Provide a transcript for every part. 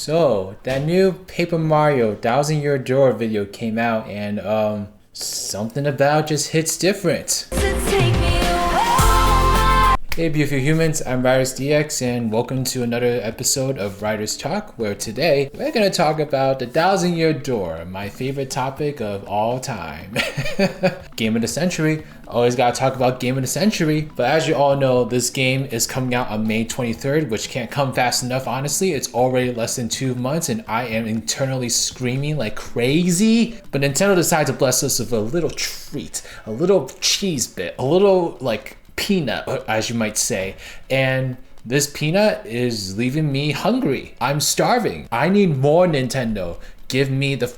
So, that new Paper Mario 1000 Year Door video came out and something about just hits different. Hey beautiful humans, I'm RidersDX and welcome to another episode of Riders Talk, where today we're going to talk about the 1000 Year Door, my favorite topic of all time. Game of the century. Always gotta talk about Game of the Century, but as you all know, this game is coming out on May 23rd, which can't come fast enough, honestly. It's already less than 2 months and I am internally screaming like crazy. But Nintendo decided to bless us with a little treat, a little cheese bit, a little like peanut, as you might say. And this peanut is leaving me hungry. I'm starving. I need more Nintendo. Give me the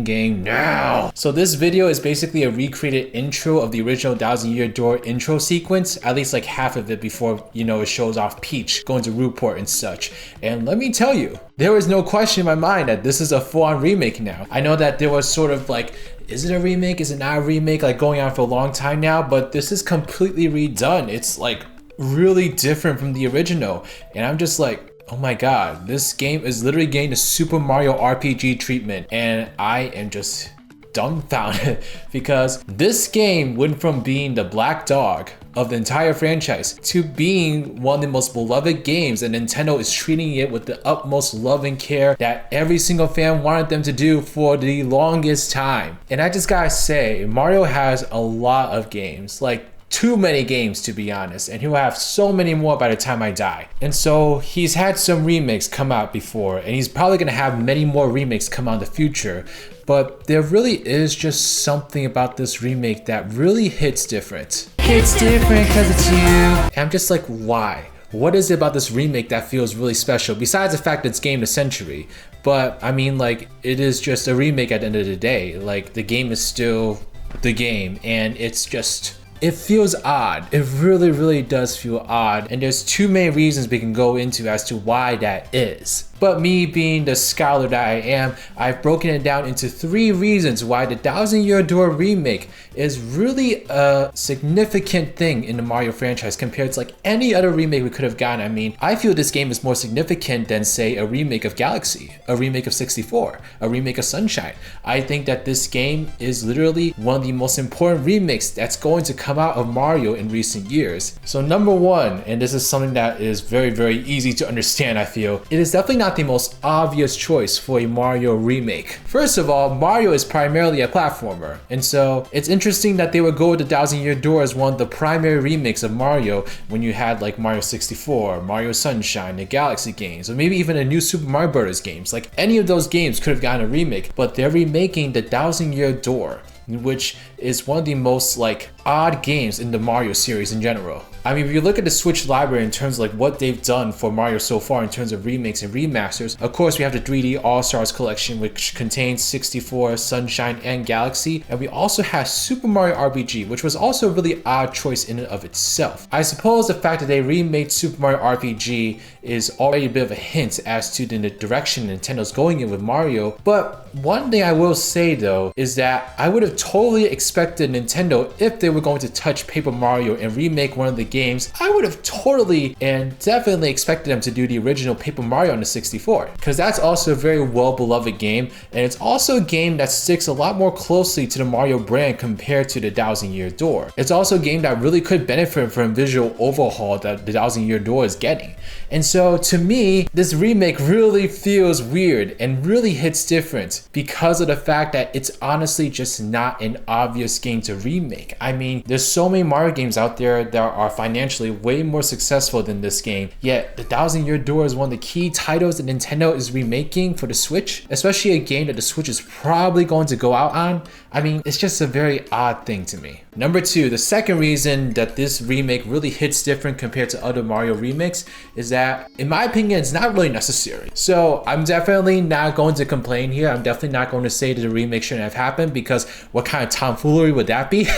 game now. So this video is basically a recreated intro of the original 1000 Year Door intro sequence, at least like half of it before, it shows off Peach going to Rootport and such. And let me tell you, there was no question in my mind that this is a full-on remake now. I know that there was sort of like, is it a remake? Is it not a remake? Like going on for a long time now, but this is completely redone. It's like really different from the original. And I'm just like, oh my god, this game is literally getting the Super Mario RPG treatment, and I am just dumbfounded because this game went from being the black dog of the entire franchise to being one of the most beloved games, and Nintendo is treating it with the utmost love and care that every single fan wanted them to do for the longest time. And I just gotta say, Mario has a lot of games, like too many games to be honest, and he'll have so many more by the time I die. And so he's had some remakes come out before, and he's probably gonna have many more remakes come out in the future. But there really is just something about this remake that really hits different. It's different because it's you. And I'm just like, why? What is it about this remake that feels really special? Besides the fact that it's Game of the Century. But I mean, like, it is just a remake at the end of the day. Like, the game is still the game, and it's just, it feels odd. It really, really does feel odd. And there's two main reasons we can go into as to why that is. But me being the scholar that I am, I've broken it down into 3 reasons why the 1000 Year Door remake is really a significant thing in the Mario franchise compared to like any other remake we could have gotten. I mean, I feel this game is more significant than say a remake of Galaxy, a remake of 64, a remake of Sunshine. I think that this game is literally one of the most important remakes that's going to come out of Mario in recent years. So number 1, and this is something that is very, very easy to understand, I feel, it is definitely not the most obvious choice for a Mario remake. First of all, Mario is primarily a platformer, and so it's interesting that they would go with the 1000 Year Door as one of the primary remakes of Mario when you had like Mario 64, Mario Sunshine, the Galaxy games, or maybe even a new Super Mario Bros. Games. Like any of those games could have gotten a remake, but they're remaking the 1000 Year Door, which is one of the most like odd games in the Mario series in general. I mean, if you look at the Switch library in terms of like what they've done for Mario so far in terms of remakes and remasters, of course we have the 3D All-Stars collection, which contains 64, Sunshine, and Galaxy, and we also have Super Mario RPG, which was also a really odd choice in and of itself. I suppose the fact that they remade Super Mario RPG is already a bit of a hint as to the direction Nintendo's going in with Mario, but one thing I will say though is that I would have totally expected Nintendo, if they were going to touch Paper Mario and remake one of the games, I would have totally and definitely expected them to do the original Paper Mario on the 64, because that's also a very well beloved game, and it's also a game that sticks a lot more closely to the Mario brand compared to the 1000 Year Door. It's also a game that really could benefit from visual overhaul that the 1000 Year Door is getting. And so to me, this remake really feels weird and really hits different because of the fact that it's honestly just not an obvious game to remake. I mean, there's so many Mario games out there that are financially way more successful than this game, yet the 1000 Year Door is one of the key titles that Nintendo is remaking for the Switch, especially a game that the Switch is probably going to go out on. I mean, it's just a very odd thing to me. Number 2, the second reason that this remake really hits different compared to other Mario remakes is that, in my opinion, it's not really necessary. So I'm definitely not going to complain here. I'm definitely not going to say that the remake shouldn't have happened, because what kind of tomfoolery would that be?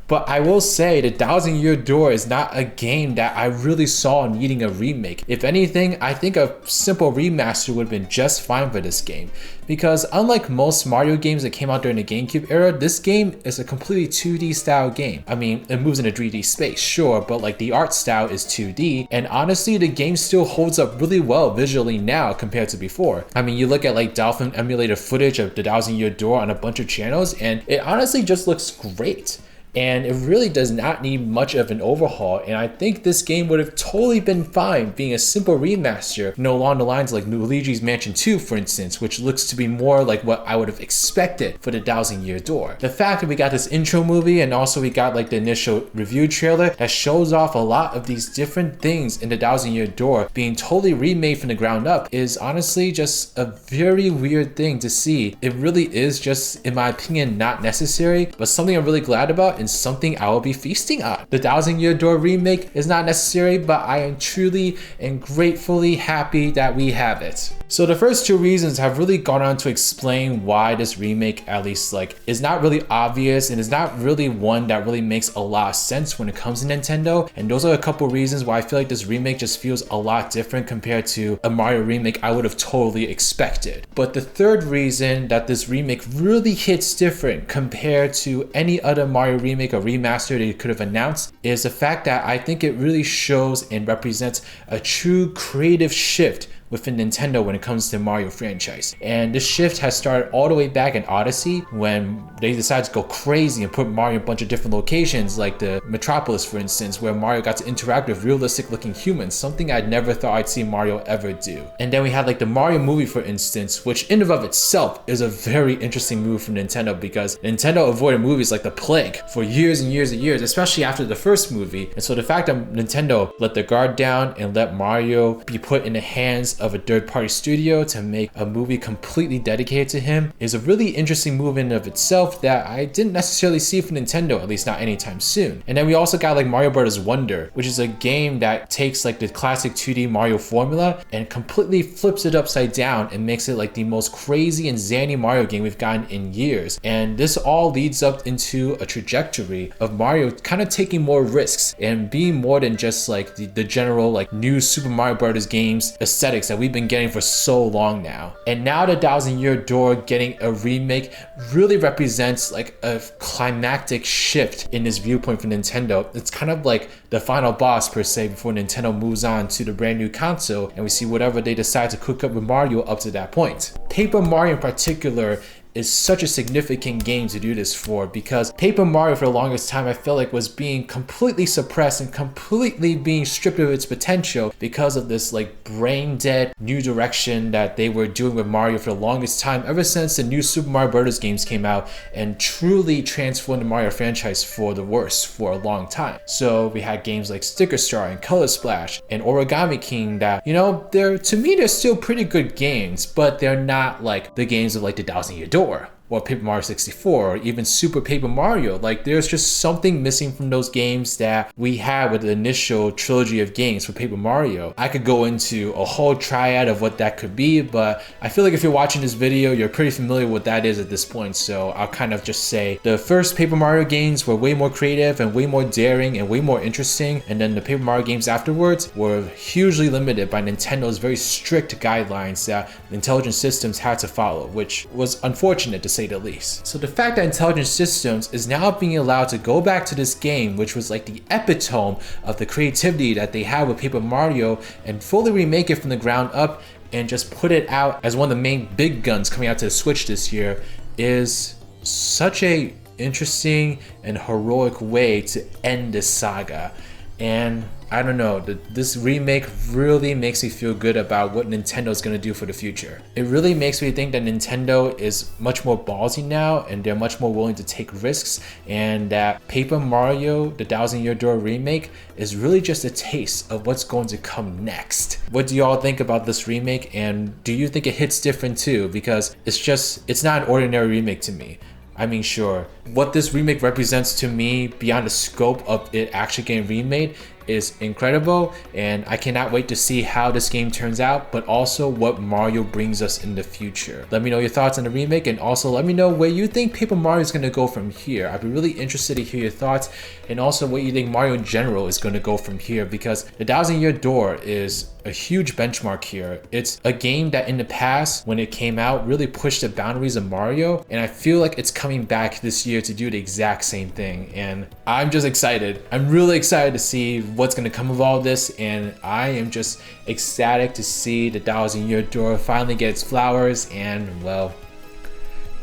But I will say the Thousand Year Door is not a game that I really saw needing a remake. If anything, I think a simple remaster would have been just fine for this game. Because unlike most Mario games that came out during the GameCube era, this game is a completely 2D style game. I mean, it moves in a 3D space, sure, but like the art style is 2D, and honestly, the game still holds up really well visually now compared to before. I mean, you look at like Dolphin emulated footage of the Thousand Year Door on a bunch of channels, and it honestly just looks great. And it really does not need much of an overhaul, and I think this game would have totally been fine being a simple remaster, you know, along the lines like Luigi's Mansion 2, for instance, which looks to be more like what I would have expected for the Thousand Year Door. The fact that we got this intro movie and also we got like the initial review trailer that shows off a lot of these different things in the Thousand Year Door being totally remade from the ground up is honestly just a very weird thing to see. It really is just, in my opinion, not necessary, but something I'm really glad about and something I will be feasting on. The Thousand Year Door remake is not necessary, but I am truly and gratefully happy that we have it. So the first two reasons have really gone on to explain why this remake, at least like, is not really obvious and is not really one that really makes a lot of sense when it comes to Nintendo. And those are a couple reasons why I feel like this remake just feels a lot different compared to a Mario remake I would have totally expected. But the third reason that this remake really hits different compared to any other Mario remake or remaster they could have announced is the fact that I think it really shows and represents a true creative shift within Nintendo when it comes to Mario franchise. And this shift has started all the way back in Odyssey when they decided to go crazy and put Mario in a bunch of different locations, like the Metropolis, for instance, where Mario got to interact with realistic looking humans, something I'd never thought I'd see Mario ever do. And then we had like the Mario movie, for instance, which in and of itself is a very interesting move from Nintendo, because Nintendo avoided movies like the plague for years and years and years, especially after the first movie. And so the fact that Nintendo let their guard down and let Mario be put in the hands of a third-party studio to make a movie completely dedicated to him is a really interesting move in and of itself that I didn't necessarily see from Nintendo, at least not anytime soon. And then we also got like Mario Bros. Wonder, which is a game that takes like the classic 2D Mario formula and completely flips it upside down and makes it like the most crazy and zany Mario game we've gotten in years. And this all leads up into a trajectory of Mario kind of taking more risks and being more than just like the general like new Super Mario Bros. Games aesthetics that we've been getting for so long now. And now the Thousand Year Door getting a remake really represents like a climactic shift in this viewpoint for Nintendo. It's kind of like the final boss per se before Nintendo moves on to the brand new console and we see whatever they decide to cook up with Mario up to that point. Paper Mario in particular is such a significant game to do this for, because Paper Mario for the longest time I felt like was being completely suppressed and completely being stripped of its potential because of this like brain dead new direction that they were doing with Mario for the longest time, ever since the new Super Mario Bros. Games came out and truly transformed the Mario franchise for the worse for a long time. So we had games like Sticker Star and Color Splash and Origami King that, you know, to me they're still pretty good games, but they're not like the games of like the Thousand Year Door or Paper Mario 64 or even Super Paper Mario. Like there's just something missing from those games that we had with the initial trilogy of games for Paper Mario. I could go into a whole triad of what that could be, but I feel like if you're watching this video, you're pretty familiar with what that is at this point. So I'll kind of just say the first Paper Mario games were way more creative and way more daring and way more interesting. And then the Paper Mario games afterwards were hugely limited by Nintendo's very strict guidelines that Intelligent Systems had to follow, which was unfortunate to say the least. So the fact that Intelligent Systems is now being allowed to go back to this game, which was like the epitome of the creativity that they had with Paper Mario, and fully remake it from the ground up and just put it out as one of the main big guns coming out to the Switch this year, is such a interesting and heroic way to end this saga. And I don't know, this remake really makes me feel good about what Nintendo's gonna do for the future. It really makes me think that Nintendo is much more ballsy now and they're much more willing to take risks, and that Paper Mario, the Thousand Year Door remake, is really just a taste of what's going to come next. What do y'all think about this remake, and do you think it hits different too? Because it's not an ordinary remake to me. I mean, sure, what this remake represents to me beyond the scope of it actually getting remade is incredible, and I cannot wait to see how this game turns out, but also what Mario brings us in the future. Let me know your thoughts on the remake, and also let me know where you think Paper Mario is going to go from here. I'd be really interested to hear your thoughts, and also what you think Mario in general is going to go from here, because the 1,000-Year Door is a huge benchmark here. It's a game that in the past, when it came out, really pushed the boundaries of Mario, and I feel like it's coming back this year to do the exact same thing, and I'm just excited. I'm really excited to see what's going to come of all this, and I am just ecstatic to see the 1,000-Year Door finally get its flowers, and well,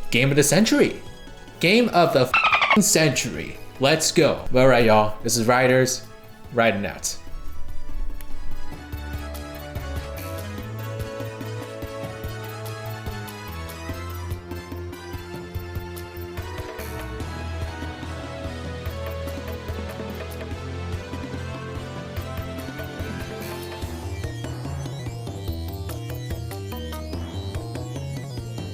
game of the century. Game of the century. Let's go. All right, y'all. This is Riders, riding out.